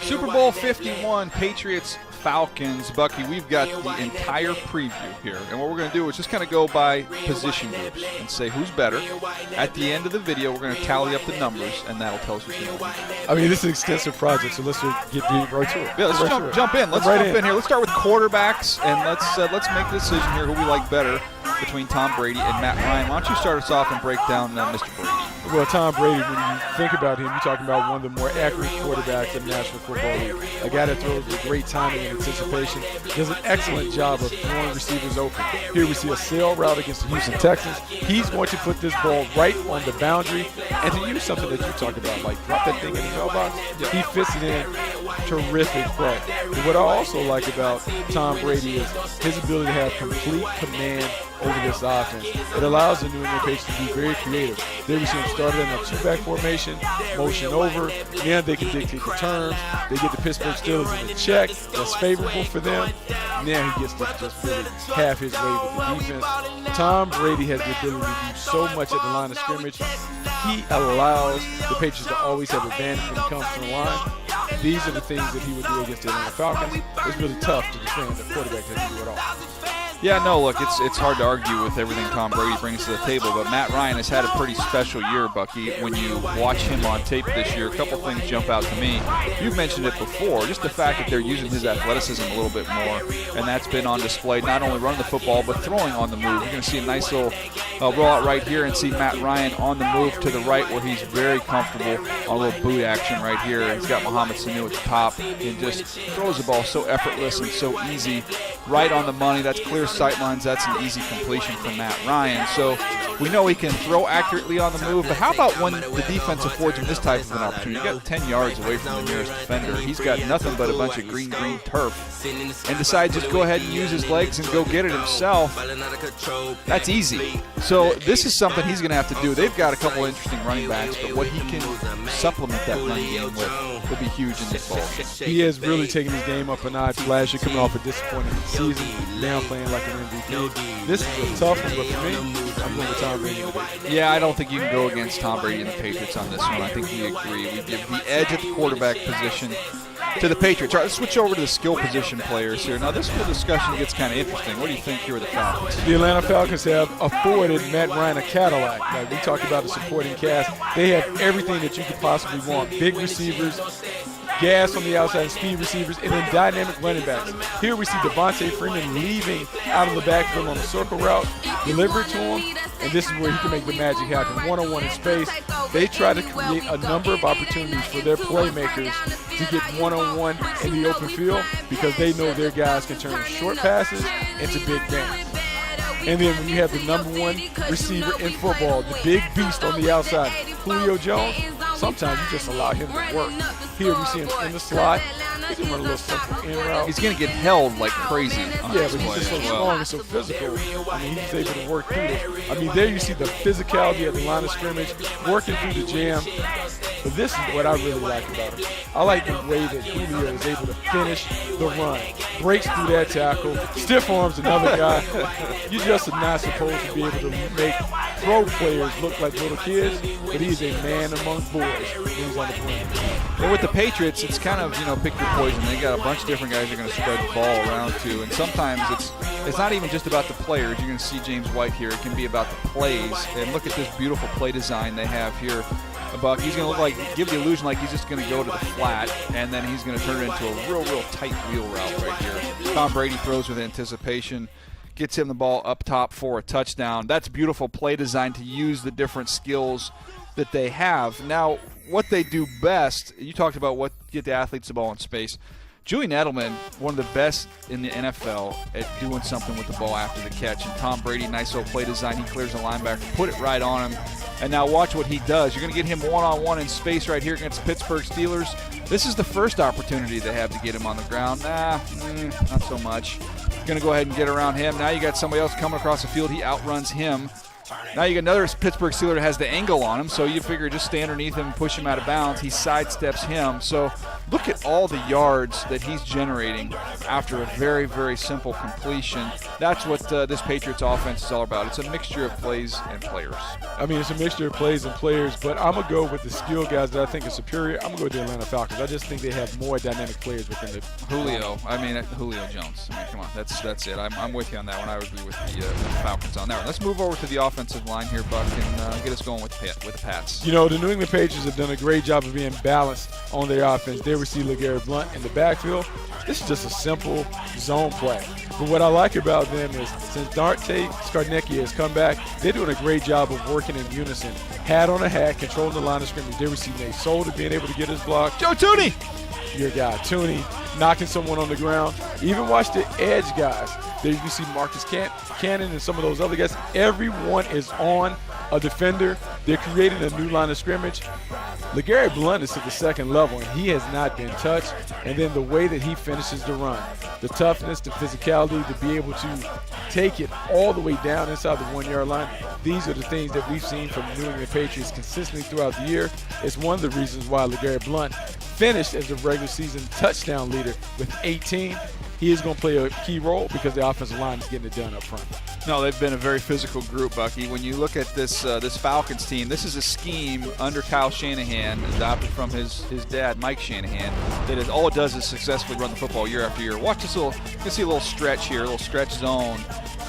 Super Bowl 51, Patriots, Falcons. Bucky, we've got the entire preview here. And what we're going to do is just kind of go by position groups and say who's better. At the end of the video, we're going to tally up the numbers, and that'll tell us who's going to win. I mean, this is an extensive project, so let's get right to it. Yeah, let's jump in. Let's jump in here. Let's start with quarterbacks, and let's make a decision here who we like better between Tom Brady and Matt Ryan. Why don't you start us off and break down Mr. Brady? Well, Tom Brady, when you think about him, you're talking about one of the more accurate quarterbacks in the National Football League. A guy that throws with great timing and anticipation. Does an excellent job of throwing receivers open. Here we see a sail route against the Houston Texans. He's going to put this ball right on the boundary. And to use something that you talk about, like drop that thing in the mailbox, he fits it in. Terrific play. But what I also like about Tom Brady is his ability to have complete command over this offense. It allows the New England Patriots to be very creative. There we see him started in a two-back formation, motion over. Then they can dictate the terms. They get the Pittsburgh Steelers in the check. That's favorable for them. Now he gets to just really have his way with the defense. Tom Brady has the ability to do so much at the line of scrimmage. He allows the Patriots to always have advantage when it comes to the line. These are the things that he would do against the Atlanta Falcons. It's really tough to defend the quarterback that he do it all. Yeah, no, look, it's hard to argue with everything Tom Brady brings to the table, but Matt Ryan has had a pretty special year, Bucky. When you watch him on tape this year, a couple things jump out to me. You've mentioned it before, just the fact that they're using his athleticism a little bit more, and that's been on display, not only running the football, but throwing on the move. You're going to see a nice little rollout right here and see Matt Ryan on the move to the right where he's very comfortable on a little boot action right here. He's got Mohamed Sanu at the top and just throws the ball so effortless and so easy, right on the money. That's clear sightlines. That's an easy completion from Matt Ryan. So we know he can throw accurately on the move, but how about when the defense affords him this type of an opportunity? You got 10 yards away from the nearest defender. He's got nothing but a bunch of green turf and decides just go ahead and use his legs and go get it himself. That's easy. So this is something he's going to have to do. They've got a couple interesting running backs, but what he can supplement that run game with will be huge in this ball. He has really taken his game up a notch last year, coming off a disappointing season, now playing like an MVP. This is a tough one, but for me, I'm going with Tom Brady. Yeah, I don't think you can go against Tom Brady and the Patriots on this one. I think we agree. We give the edge at the quarterback position to the Patriots. All right, let's switch over to the skill position players here. Now, this whole discussion gets kind of interesting. What do you think here with the Falcons? The Atlanta Falcons have afforded Matt Ryan a Cadillac. Like we talked about the supporting cast. They have everything that you could possibly want. Big receivers, gas on the outside, and speed receivers, and then dynamic running backs. Here we see Devontae Freeman leaving out of the backfield on a circle route, deliver it to him, and this is where he can make the magic happen. One-on-one in space. They try to create a number of opportunities for their playmakers to get one-on-one in the open field because they know their guys can turn short passes into big gains. And then when you have the number one receiver in football, the big beast on the outside, Julio Jones, sometimes you just allow him to work. Here we see him in the slot. He can run a little simple in route. He's going to get held like crazy on yeah, this but he's play just so as well. strong and so physical. I mean, he's able to work through it. I mean, there you see the physicality at the line of scrimmage, working through the jam. But this is what I really like about him. I like the way that Julio is able to finish the run. Breaks through that tackle, stiff arms another guy. You just are not supposed to be able to make pro players look like little kids, but he's a man among boys when he's on the perimeter. And with the Patriots, it's kind of, pick your poison. They got a bunch of different guys they're going to spread the ball around to, and sometimes it's not even just about the players. You're going to see James White here. It can be about the plays. And look at this beautiful play design they have here. Buck, he's going to give the illusion like he's just going to go to the flat, and then he's going to turn it into a real tight wheel route right here. Tom Brady throws with anticipation, gets him the ball up top for a touchdown. That's beautiful play design to use the different skills that they have. Now, what they do best, you talked about what get the athletes the ball in space. Julian Edelman, one of the best in the NFL at doing something with the ball after the catch. And Tom Brady, nice little play design. He clears the linebacker, put it right on him. And now watch what he does. You're going to get him one-on-one in space right here against the Pittsburgh Steelers. This is the first opportunity they have to get him on the ground. Not so much. Going to go ahead and get around him. Now you got somebody else coming across the field. He outruns him. Now you got another Pittsburgh Steeler that has the angle on him, so you figure just stay underneath him and push him out of bounds. He sidesteps him. So look at all the yards that he's generating after a very, very simple completion. That's what this Patriots offense is all about. It's a mixture of plays and players. I mean, it's a mixture of plays and players, but I'm going to go with the skill guys that I think are superior. I'm going to go with the Atlanta Falcons. I just think they have more dynamic players within the Julio Jones. I mean, come on, that's it. I'm with you on that one. I would be with the Falcons on that one. Let's move over to the offensive line here, Buck, and get us going with the Pats. You know, the New England Patriots have done a great job of being balanced on their offense. They receive LeGarrette Blount in the backfield. This is just a simple zone play. But what I like about them is since Dante Scarnecchia has come back, they're doing a great job of working in unison. Hat on a hat, controlling the line of scrimmage. They're receiving Nate Solder being able to get his block. Joe Tooney! Your guy, Tooney, knocking someone on the ground. Even watch the edge guys. There you can see Marcus Cannon and some of those other guys. Everyone is on a defender. They're creating a new line of scrimmage. LeGarrette Blount is at the second level, and he has not been touched. And then the way that he finishes the run, the toughness, the physicality, to be able to take it all the way down inside the 1 yard line. These are the things that we've seen from the New England Patriots consistently throughout the year. It's one of the reasons why LeGarrette Blount finished as the regular season touchdown leader with 18. He is going to play a key role because the offensive line is getting it done up front. No, they've been a very physical group, Bucky. When you look at this Falcons team, this is a scheme under Kyle Shanahan, adopted from his dad, Mike Shanahan, that is all it does is successfully run the football year after year. Watch this you can see a little stretch here, a little stretch zone,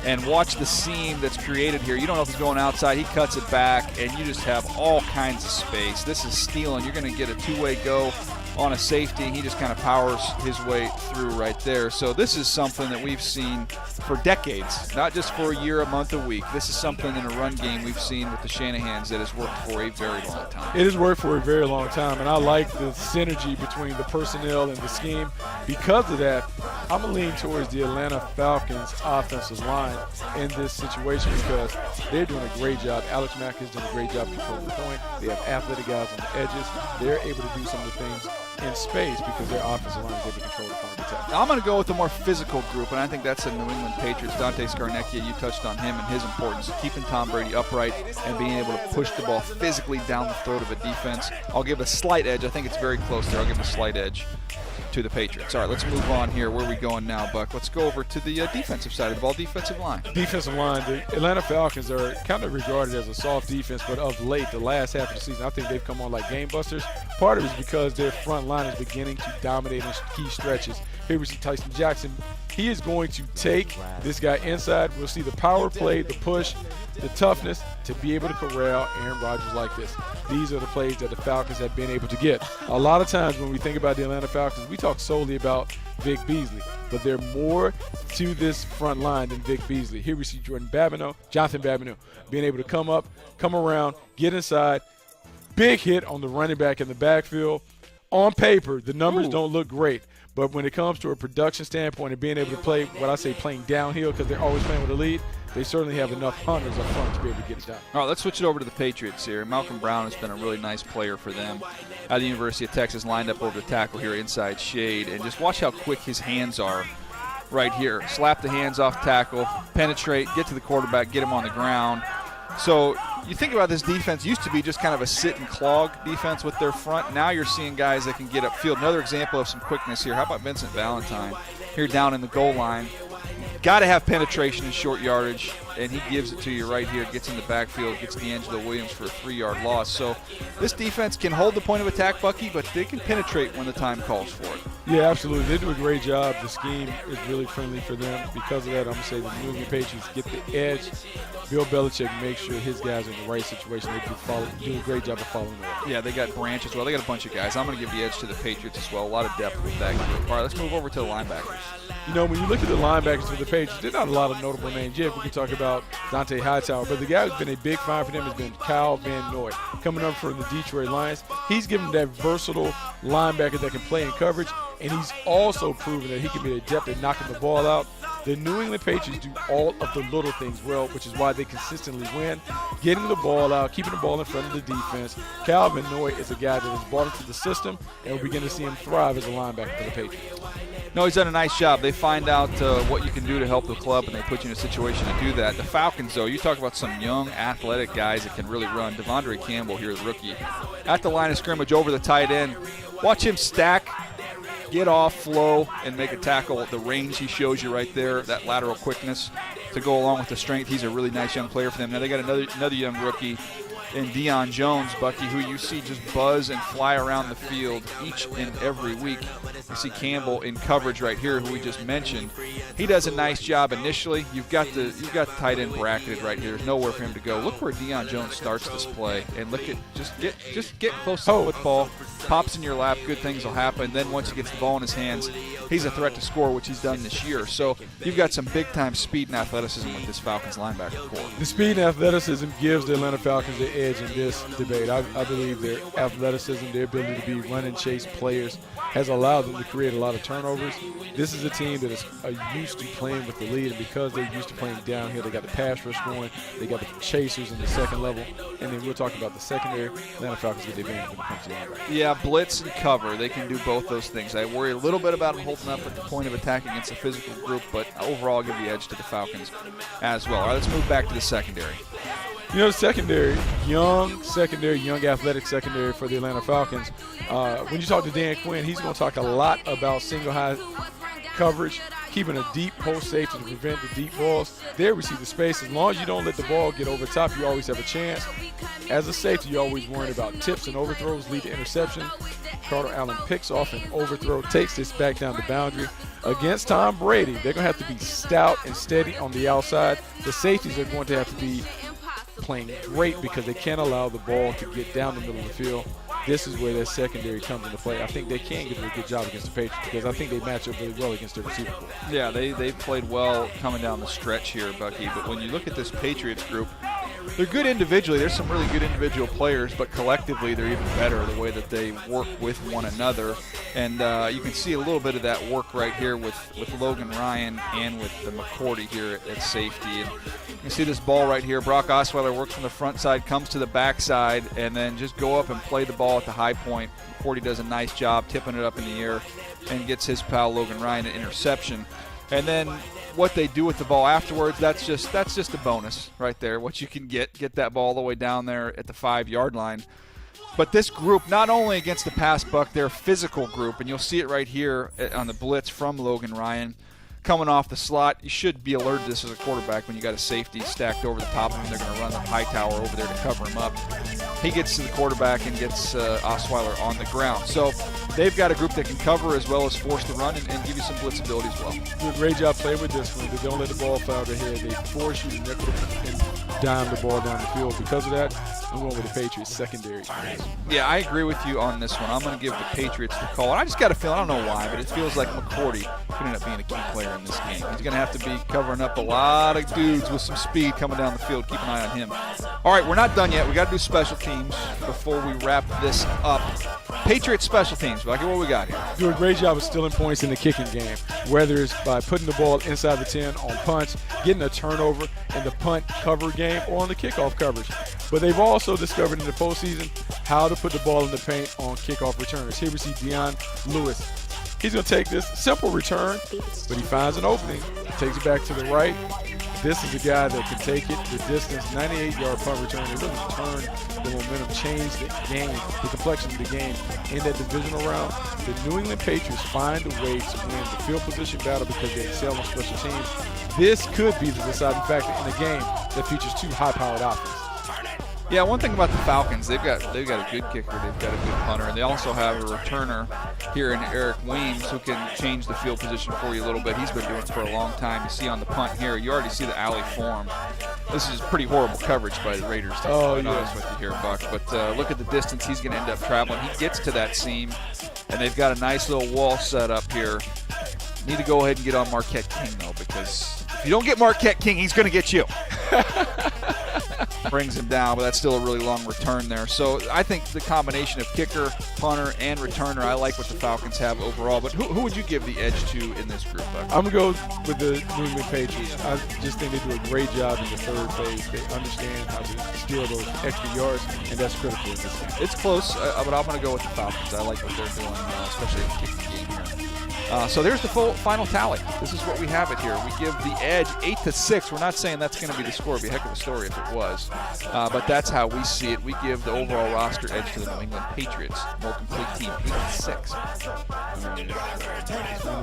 and watch the seam that's created here. You don't know if he's going outside. He cuts it back, and you just have all kinds of space. This is stealing. You're going to get a two-way go on a safety. He just kind of powers his way through right there. So this is something that we've seen for decades, not just for a year, a month, a week. This is something in a run game we've seen with the Shanahans that has worked for a very long time. It has worked for a very long time, and I like the synergy between the personnel and the scheme. Because of that, I'm going to lean towards the Atlanta Falcons offensive line in this situation because they're doing a great job. Alex Mack is doing a great job controlling the point. They have athletic guys on the edges. They're able to do some of the things in space because their offensive line is able to control the point of attack. I'm going to go with a more physical group, and I think that's the New England Patriots. Dante Scarnecchia, you touched on him and his importance, keeping Tom Brady upright and being able to push the ball physically down the throat of a defense. I'll give a slight edge. I think it's very close there. I'll give a slight edge to the Patriots. All right, let's move on here. Where are we going now, Buck? Let's go over to the defensive side of the ball, defensive line. Defensive line, the Atlanta Falcons are kind of regarded as a soft defense, but of late, the last half of the season, I think they've come on like game busters. Part of it is because their front line is beginning to dominate in key stretches. Here we see Tyson Jackson. He is going to take this guy inside. We'll see the power play, the push, the toughness to be able to corral Aaron Rodgers like this. These are the plays that the Falcons have been able to get. A lot of times when we think about the Atlanta Falcons, we talk solely about Vic Beasley, but there's more to this front line than Vic Beasley. Here we see Jonathan Babineau, being able to come up, come around, get inside. Big hit on the running back in the backfield. On paper, the numbers don't look great. But when it comes to a production standpoint and being able to play, what I say playing downhill because they're always playing with a lead, they certainly have enough hunters up front to be able to get it done. All right, let's switch it over to the Patriots here. Malcolm Brown has been a really nice player for them at the University of Texas, lined up over the tackle here inside shade. And just watch how quick his hands are right here. Slap the hands off tackle, penetrate, get to the quarterback, get him on the ground. So you think about this defense, used to be just kind of a sit and clog defense with their front. Now you're seeing guys that can get upfield. Another example of some quickness here. How about Vincent Valentine here down in the goal line? Got to have penetration in short yardage, and he gives it to you right here. Gets in the backfield, gets D'Angelo Williams for a 3-yard loss. So this defense can hold the point of attack, Bucky, but they can penetrate when the time calls for it. Yeah, absolutely. They do a great job. The scheme is really friendly for them. Because of that, I'm going to say the New England Patriots get the edge. Bill Belichick makes sure his guys are in the right situation. They do a great job of following the Yeah, they got Branch as well. They got a bunch of guys. I'm going to give the edge to the Patriots as well. A lot of depth with that group. All right, let's move over to the linebackers. You know, when you look at the linebackers for the Patriots, there's not a lot of notable names yet. We can talk about Dante Hightower, but the guy who's been a big find for them has been Kyle Van Noy, coming up from the Detroit Lions. He's given that versatile linebacker that can play in coverage, and he's also proven that he can be adept at knocking the ball out. The New England Patriots do all of the little things well, which is why they consistently win. Getting the ball out, keeping the ball in front of the defense. Kyle Van Noy is a guy that is brought into the system, and we're beginning to see him thrive as a linebacker for the Patriots. No, he's done a nice job. They find out what you can do to help the club, and they put you in a situation to do that. The Falcons, though, you talk about some young, athletic guys that can really run. Devondre Campbell here, the rookie, at the line of scrimmage over the tight end. Watch him stack get off, flow, and make a tackle. The range he shows you right there, that lateral quickness to go along with the strength. He's a really nice young player for them. Now they got another young rookie in Deion Jones, Bucky, who you see just buzz and fly around the field each and every week. You see Campbell in coverage right here, who we just mentioned. He does a nice job initially. You've got the tight end bracketed right here. There's nowhere for him to go. Look where Deion Jones starts this play, and look at just get close to the football, pops in your lap, good things will happen. Then once he gets the ball in his hands, he's a threat to score, which he's done this year. So you've got some big-time speed and athleticism with this Falcons linebacker core. The speed and athleticism gives the Atlanta Falcons the edge in this debate. I believe their athleticism, their ability to be run and chase players has allowed them to create a lot of turnovers. This is a team that is used to playing with the lead, and because they're used to playing downhill, they got the pass rush going, they got the chasers in the second level, and then we're talking about the secondary. Atlanta Falcons get the advantage when it comes to linebacker. Yeah, blitz and cover, they can do both those things. I worry a little bit about them holding up at the point of attack against a physical group, but overall I'll give the edge to the Falcons as well. All right, let's move back to the secondary. You know, the secondary, young athletic secondary for the Atlanta Falcons. When you talk to Dan Quinn, he's going to talk a lot about single high coverage, keeping a deep post safety to prevent the deep balls. There we see the space. As long as you don't let the ball get over top, you always have a chance. As a safety, you're always worried about tips and overthrows lead to interception. Carter Allen picks off an overthrow, takes this back down the boundary. Against Tom Brady, they're going to have to be stout and steady on the outside. The safeties are going to have to be playing great because they can't allow the ball to get down the middle of the field. This is where their secondary comes into play. I think they can get a good job against the Patriots because I think they match up really well against their receiver corps. Yeah, they played well coming down the stretch here, Bucky. But when you look at this Patriots group, they're good individually. There's some really good individual players, but collectively they're even better the way that they work with one another. And you can see a little bit of that work right here with Logan Ryan and with the McCourty here at safety. And you can see this ball right here. Brock Osweiler works from the front side, comes to the back side, and then just go up and play the ball at the high point. McCourty does a nice job tipping it up in the air and gets his pal Logan Ryan an interception. And then what they do with the ball afterwards, that's just a bonus right there. What you can get that ball all the way down there at the 5-yard line. But this group, not only against the pass, Buck, they're a physical group, and you'll see it right here on the blitz from Logan Ryan. Coming off the slot, you should be alerted to this as a quarterback when you got a safety stacked over the top of him. They're going to run the high tower over there to cover him up. He gets to the quarterback and gets Osweiler on the ground. So they've got a group that can cover as well as force the run and give you some blitz ability as well. Do a great job playing with this one. They don't let the ball fly over their head. They force you to nickel and dime the ball down the field. Because of that, I'm going with the Patriots secondary. Yeah, I agree with you on this one. I'm going to give the Patriots the call. And I just got a feeling, I don't know why, but it feels like McCourty could end up being a key player in this game. He's going to have to be covering up a lot of dudes with some speed coming down the field. Keep an eye on him. All right, we're not done yet. We got to do special teams before we wrap this up. Patriots special teams, Bucky, what we got here? Do a great job of stealing points in the kicking game, whether it's by putting the ball inside the 10 on punts, getting a turnover in the punt cover game, or on the kickoff coverage. But they've also discovered in the postseason how to put the ball in the paint on kickoff returners. Here we see Deion Lewis. He's going to take this simple return, but he finds an opening, takes it back to the right. This is a guy that can take it the distance, 98-yard punt return. It really turned the momentum, changed the game, the complexion of the game in that divisional round. The New England Patriots find a way to win the field position battle because they excel on special teams. This could be the deciding factor in a game that features two high-powered offenses. Yeah, one thing about the Falcons, they've got a good kicker, they've got a good punter, and they also have a returner here in Eric Weems who can change the field position for you a little bit. He's been doing it for a long time. You see on the punt here, you already see the alley form. This is pretty horrible coverage by the Raiders, to be honest with you here, Buck. But look at the distance he's going to end up traveling. He gets to that seam, and they've got a nice little wall set up here. Need to go ahead and get on Marquette King, though, because if you don't get Marquette King, he's going to get you. Brings him down, but that's still a really long return there. So I think the combination of kicker, punter, and returner, I like what the Falcons have overall. But who would you give the edge to in this group, Buck? I'm going to go with the New England Patriots. I just think they do a great job in the third phase. They understand how to steal those extra yards, and that's critical in this game. It's close, but I'm going to go with the Falcons. I like what they're doing, especially in the kicking game here. So there's the final tally. This is what we have it here. We give the edge 8-6. We're not saying that's going to be the score. It'd be a heck of a story if it was. But that's how we see it. We give the overall roster edge to the New England Patriots. More complete team, 8-6.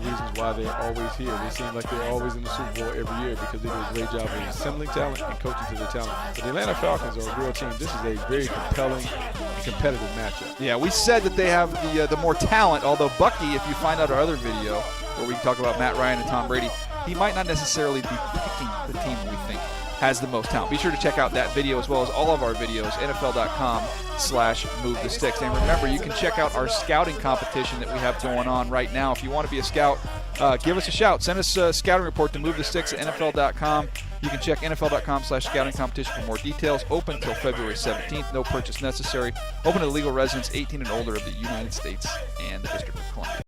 the reasons why they're always here. They seem like they're always in the Super Bowl every year because they do a great job of assembling talent and coaching to their talent. But the Atlanta Falcons are a real team. This is a very compelling and competitive matchup. Yeah, we said that they have the more talent, although Bucky, if you find out our other video where we talk about Matt Ryan and Tom Brady, he might not necessarily be picking the team we think has the most talent. Be sure to check out that video as well as all of our videos, NFL.com/Move the Sticks. And remember, you can check out our scouting competition that we have going on right now. If you want to be a scout, give us a shout. Send us a scouting report to Move the Sticks at NFL.com. You can check NFL.com/scouting competition for more details. Open until February 17th. No purchase necessary. Open to legal residents 18 and older of the United States and the District of Columbia.